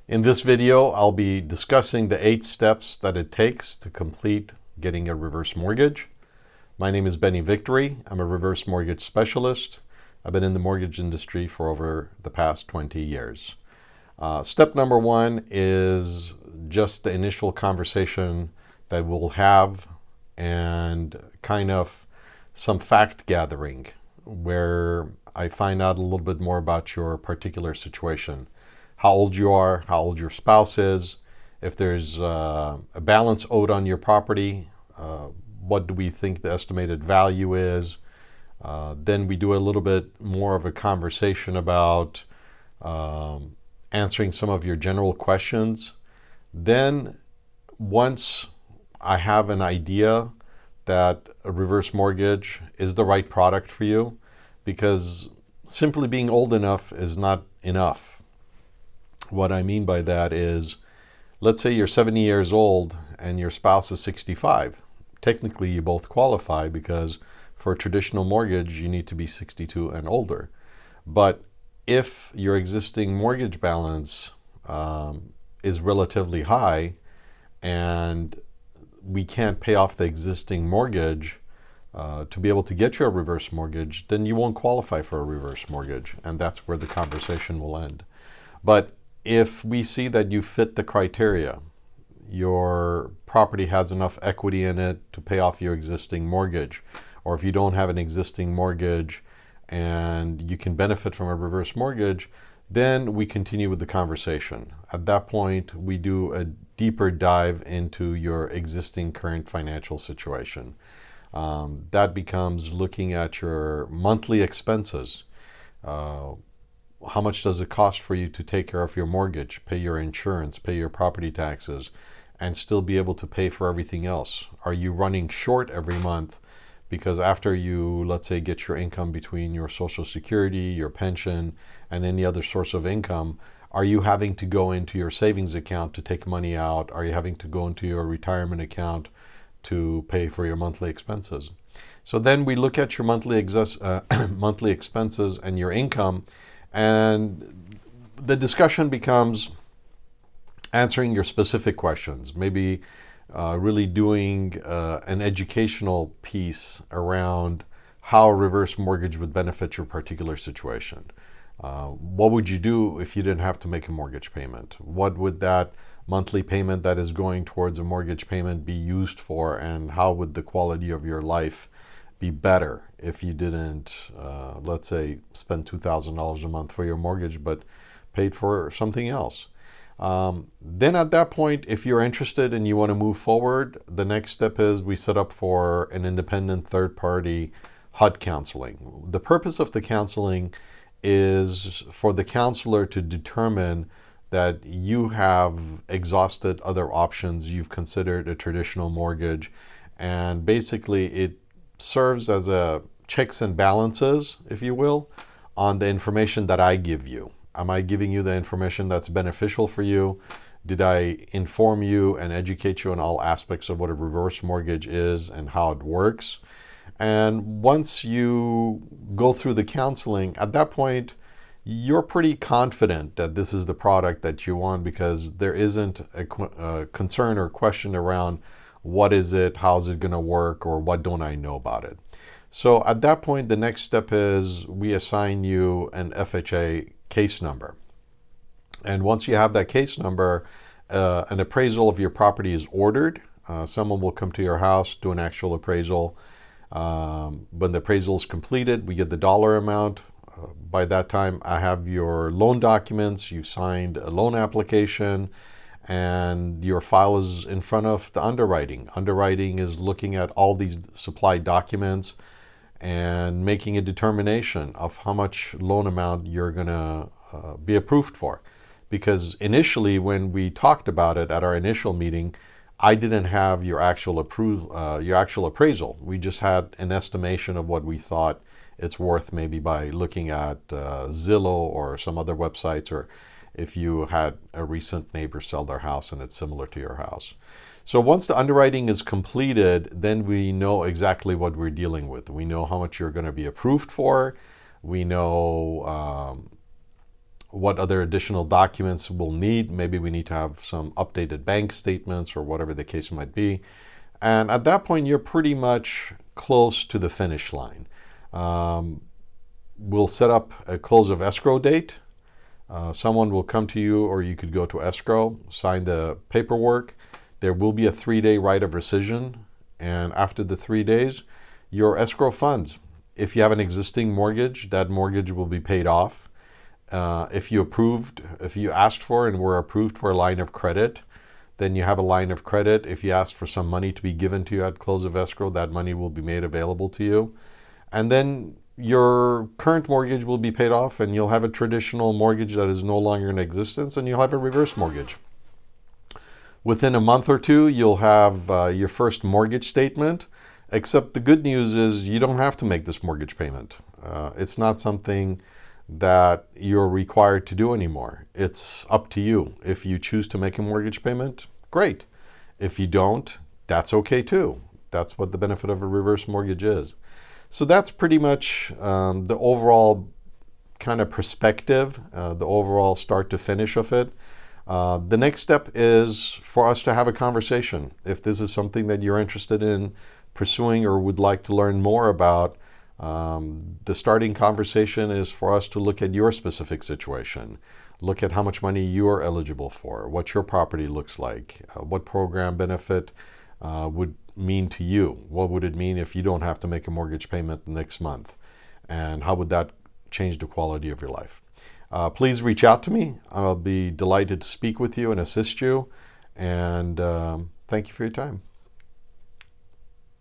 In this video, I'll be discussing the 8 steps that it takes to complete getting a reverse mortgage. My name is Benny Victory. I'm a reverse mortgage specialist. I've been in the mortgage industry for over the past 20 years. Step number 1 is just the initial conversation that we'll have and kind of some fact gathering where I find out a little bit more about your particular situation. How old you are, how old your spouse is, if there's a balance owed on your property, what do we think the estimated value is. Then we do a little bit more of a conversation about answering some of your general questions. Then once I have an idea that a reverse mortgage is the right product for you, because simply being old enough is not enough. What I mean by that is, let's say you're 70 years old and your spouse is 65. Technically, you both qualify because for a traditional mortgage, you need to be 62 and older. But if your existing mortgage balance is relatively high and we can't pay off the existing mortgage to be able to get you a reverse mortgage, then you won't qualify for a reverse mortgage. And that's where the conversation will end. But if we see that you fit the criteria, your property has enough equity in it to pay off your existing mortgage, or if you don't have an existing mortgage and you can benefit from a reverse mortgage, then we continue with the conversation. At that point, we do a deeper dive into your existing current financial situation. That becomes looking at your monthly expenses. How much does it cost for you to take care of your mortgage, pay your insurance, pay your property taxes, and still be able to pay for everything else? Are you running short every month because after you, let's say, get your income between your Social Security, your pension, and any other source of income, are you having to go into your savings account to take money out? Are you having to go into your retirement account to pay for your monthly expenses? So then we look at your monthly monthly expenses and your income, and the discussion becomes answering your specific questions, maybe really doing an educational piece around how a reverse mortgage would benefit your particular situation. What would you do if you didn't have to make a mortgage payment? What would that monthly payment that is going towards a mortgage payment be used for, and how would the quality of your life be better if you didn't, let's say, spend $2,000 a month for your mortgage, but paid for something else? Then at that point, if you're interested and you want to move forward, the next step is we set up for an independent third-party HUD counseling. The purpose of the counseling is for the counselor to determine that you have exhausted other options, you've considered a traditional mortgage, and basically it serves as a checks and balances, if you will, on the information that I give you. Am I giving you the information that's beneficial for you? Did I inform you and educate you on all aspects of what a reverse mortgage is and how it works? And once you go through the counseling, at that point, you're pretty confident that this is the product that you want, because there isn't a concern or question around what is it, how's it going to work, or what don't I know about it. So at that point, the next step is we assign you an FHA case number. And once you have that case number, an appraisal of your property is ordered. Someone will come to your house, do an actual appraisal. When the appraisal is completed, we get the dollar amount. By that time, I have your loan documents. You've signed a loan application, and your file is in front of the underwriting. Underwriting is looking at all these supplied documents and making a determination of how much loan amount you're going to be approved for. Because initially, when we talked about it at our initial meeting, I didn't have your actual appraisal. We just had an estimation of what we thought it's worth, maybe by looking at Zillow or some other websites, or if you had a recent neighbor sell their house and it's similar to your house. So once the underwriting is completed, then we know exactly what we're dealing with. We know how much you're going to be approved for. We know what other additional documents we'll need. Maybe we need to have some updated bank statements or whatever the case might be. And at that point, you're pretty much close to the finish line. We'll set up a close of escrow date. Someone will come to you, or you could go to escrow, sign the paperwork. There will be a 3-day right of rescission. And after the 3 days, your escrow funds. If you have an existing mortgage, that mortgage will be paid off. If you asked for and were approved for a line of credit, then you have a line of credit. If you ask for some money to be given to you at close of escrow, that money will be made available to you. And then your current mortgage will be paid off, and you'll have a traditional mortgage that is no longer in existence, and you'll have a reverse mortgage. Within a month or two, you'll have your first mortgage statement, except the good news is you don't have to make this mortgage payment. It's not something that you're required to do anymore. It's up to you. If you choose to make a mortgage payment, great. If you don't, that's okay too. That's what the benefit of a reverse mortgage is. So that's pretty much the overall kind of perspective, the overall start to finish of it. The next step is for us to have a conversation. If this is something that you're interested in pursuing or would like to learn more about, the starting conversation is for us to look at your specific situation, look at how much money you are eligible for, what your property looks like, what program benefit would mean to you, what would it mean if you don't have to make a mortgage payment next month, and how would that change the quality of your life. Please reach out to me. I'll be delighted to speak with you and assist you, and thank you for your time.